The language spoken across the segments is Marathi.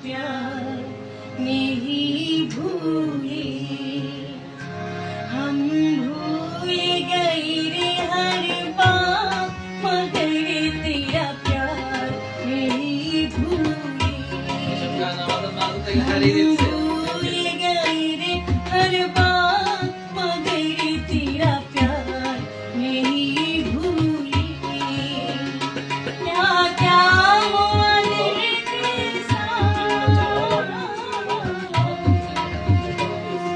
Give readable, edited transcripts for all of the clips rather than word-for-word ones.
प्यार नहीं भूले, हम भूल गए रे हर बात, मगर तेरा प्यार नहीं भूले। हम भूल गए रे हर बात, मगर तेरा प्यार नहीं भूले। क्या क्या हुआ दिल के साथ,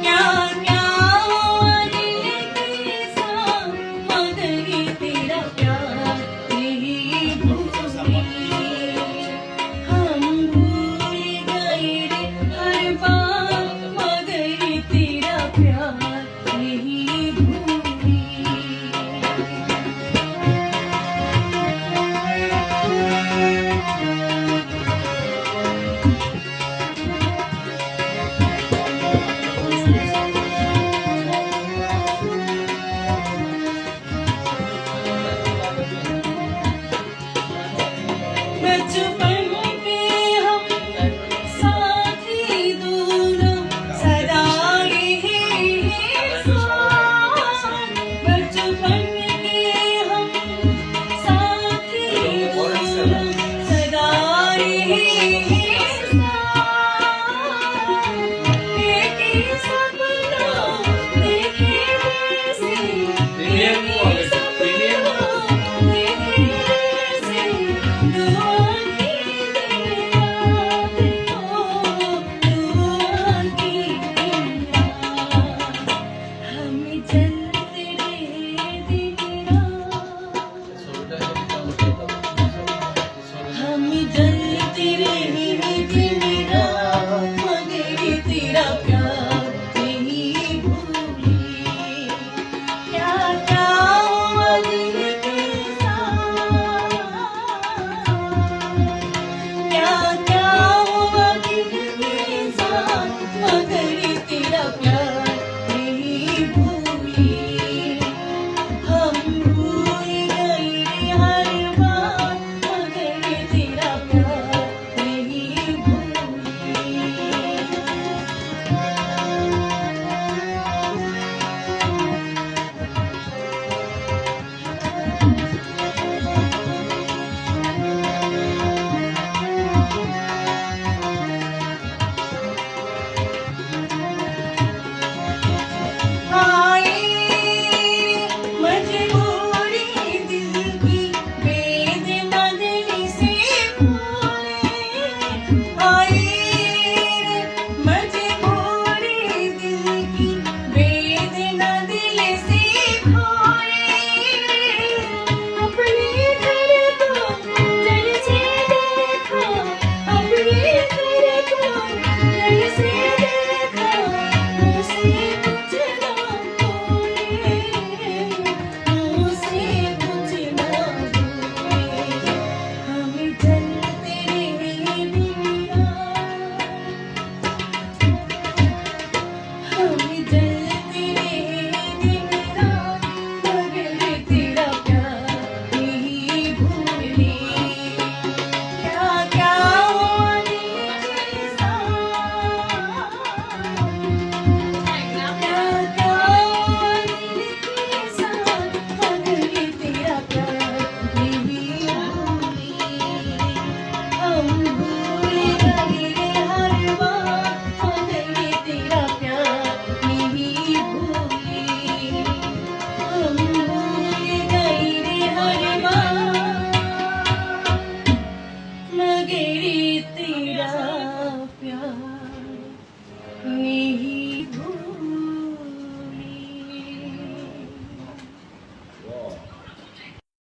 क्या क्या हुआ दिल के साथ, मगर तेरा प्यार नहीं भूले। हम भूल गए रे हर बात, मगर तेरा प्यार नहीं भूले। बचपन के हम साथी दोनों सदा रहे साथ। बचपन के हम साथी दोनों सदा रहे साथ। एक ही सपना देखे जैसे, एक ही सपना देखे जैसे, दुआ की दिन रात हो, दुआ की दिन रात। हम चलते रहे दिन रात, हम जलते रहे दिन रात, मगर तेरा प्यार नहीं भूले। क्या क्या हुआ दिल के साथ, क्या क्या हुआ दिल के साथ, मगर तेरा प्यार नहीं भूले।